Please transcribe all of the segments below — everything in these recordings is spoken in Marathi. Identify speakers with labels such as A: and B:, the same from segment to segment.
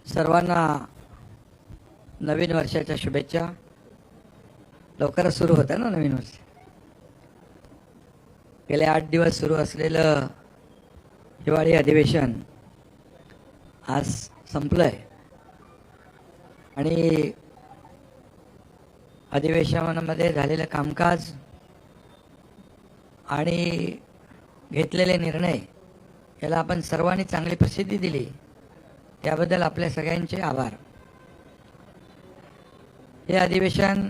A: सर्वांना नवीन वर्षाच्या शुभेच्छा। लवकरच सुरू होतं ना नवीन वर्ष। गेले 8 दिवस सुरू असलेलं हिवाळी अधिवेशन आज संपलंय आणि अधिवेशनामध्ये झालेलं कामकाज आणि घेतलेले निर्णय याला आपण सर्वांनी चांगली प्रसिद्धी दिली, त्याबद्दल आपल्या सगळ्यांचे आभार। हे अधिवेशन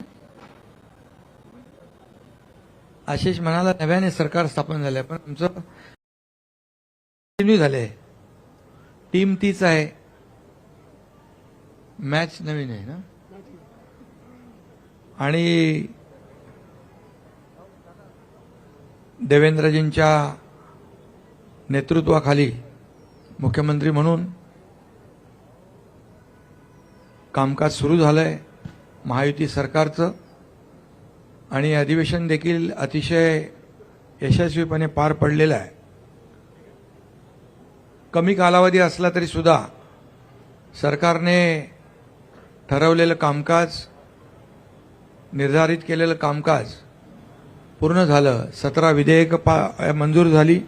B: आशिष म्हणाला नव्याने सरकार स्थापन झालंय, पण आमचं टीम झालंय, टीम तीच आहे, मॅच नवीन आहे ना। आणि देवेंद्रजींच्या नेतृत्वाखाली मुख्यमंत्री म्हणून कामकाज सुरू झालंय महायुती सरकारचं, आणि अधिवेशन देखील अतिशय यशस्वीपणे पार पडलेलं आहे। कमी कालावधी असला तरी सुद्धा सरकारने ठरवलेलं कामकाज, निर्धारित केलेलं कामकाज पूर्ण झालं। 17 विधेयकं मंजूर झाली।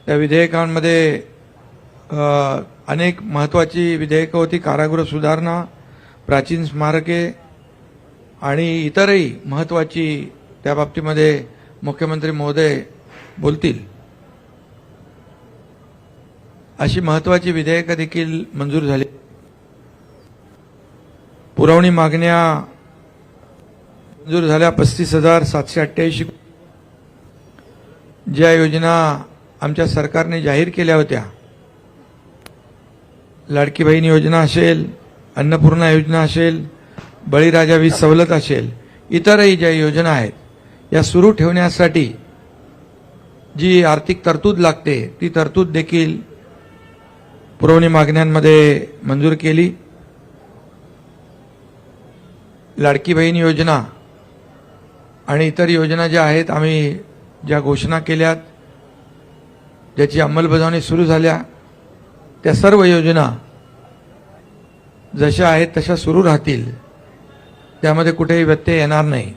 B: त्या विधेयकांमध्ये अनेक महत्त्वाची विधेयकं होती, कारागृह सुधारणा, प्राचीन स्मारके आणि इतरही महत्त्वाची, त्या बाबतीमध्ये मुख्यमंत्री महोदय बोलतील, अशी महत्त्वाची विधेयकं देखील मंजूर झाली। पुरवणी मागण्या मंजूर झाल्या 35,788। ज्या योजना आमच्या सरकारने जाहीर केल्या होत्या, लाडकी बहीण योजना असेल, अन्नपूर्णा योजना असेल, बळीराजा वीज सवलत असेल, इतरही ज्या योजना आहेत, या सुरू ठेवण्यासाठी जी आर्थिक तरतूद लागते ती तरतूद देखील पुरवणी मागण्यांमध्ये मंजूर केली। लाडकी बहीण योजना आणि इतर योजना ज्या आहेत, आम्ही ज्या घोषणा केल्यात, ज्याची अंमलबजावणी सुरू झाल्या, त्या सर्व योजना जशा आहेत तशा सुरू राहतील, त्यामध्ये कुठेही व्यत्यय येणार नाही।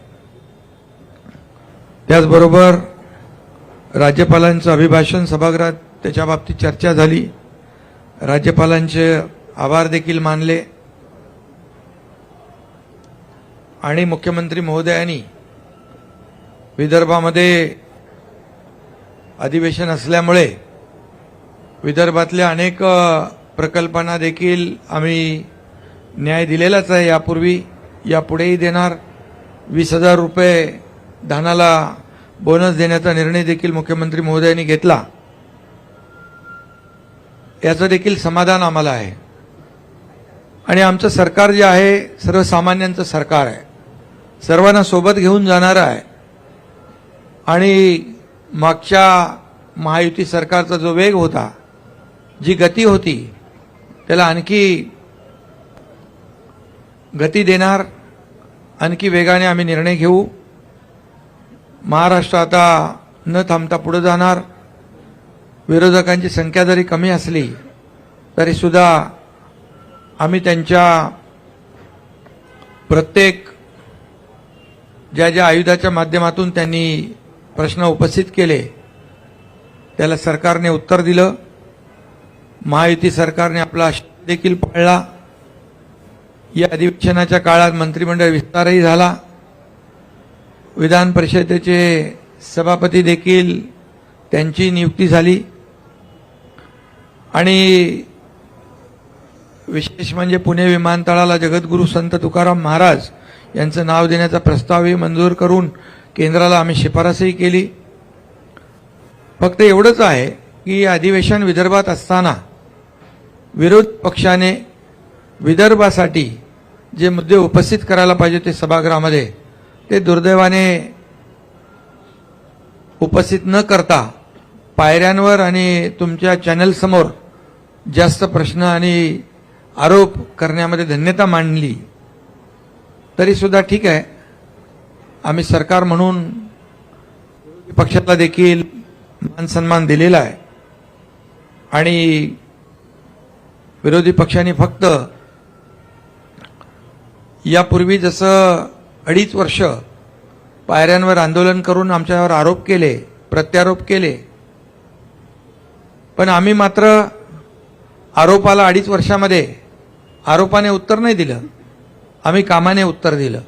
B: त्याचबरोबर राज्यपालांचं अभिभाषण सभागृहात, त्याच्या बाबतीत चर्चा झाली, राज्यपालांचे आभार देखील मानले, आणि मुख्यमंत्री महोदयांनी विदर्भामध्ये अधिवेशन असल्यामुळे विदर्भातल्या अनेक प्रकल्पांना देखील आम्ही न्याय दिलेलाच आहे, यापूर्वी यापुढेही देणार। 20,000 रुपये धानाला बोनस देण्याचा निर्णय देखील मुख्यमंत्री महोदयांनी घेतला, याचं देखील समाधान आम्हाला आहे। आणि आमचं सरकार जे आहे सर्वसामान्यांचं सरकार आहे, सर्वांना सोबत घेऊन जाणारं आहे, आणि मागच्या महायुती सरकारचा जो वेग होता, जी गती होती, त्याला आणखी गती देणार, आणखी वेगाने आम्ही निर्णय घेऊ। महाराष्ट्र आता न थांबता पुढे जाणार। विरोधकांची संख्या जरी कमी असली तरी सुद्धा आम्ही त्यांच्या प्रत्येक ज्या आयुधाच्या माध्यमातून त्यांनी प्रश्न उपस्थित केले, त्याला सरकारने उत्तर दिलं। महायुती सरकारने आपला शब्द देखील पाळला। या अधिवेशनाच्या काळात मंत्रिमंडळ विस्तारही झाला। विधान परिषदेचे सभापती देखील त्यांची नियुक्ती झाली, आणि विशेष म्हणजे पुणे विमानतळाला जगद्गुरू संत तुकाराम महाराज यांचं नाव देण्याचा प्रस्तावही मंजूर करून केंद्राला आम्ही शिफारसही केली। फक्त एवढंच आहे की अधिवेशन विदर्भात असताना विरोध पक्षाने विदर्भासाठी जे मुद्दे उपस्थित करायला पाहिजे ते सभागृहामध्ये, ते दुर्दैवाने उपस्थित न करता पायऱ्यांवर आणि तुमच्या चॅनल समोर जास्त प्रश्न आणि आरोप करण्यामध्ये धन्यता मांडली। तरी सुद्धा ठीक आहे, आम्ही सरकार म्हणून पक्षाला देखील मान सन्मान दिलेला आहे, आणि विरोधी पक्षांनी फक्त यापूर्वी जसं 2.5 वर्ष पायऱ्यांवर आंदोलन करून आमच्यावर आरोप केले, प्रत्यारोप केले, पण आम्ही मात्र आरोपाला 2.5 वर्षामध्ये आरोपाने उत्तर नाही दिलं, आम्ही कामाने उत्तर दिलं.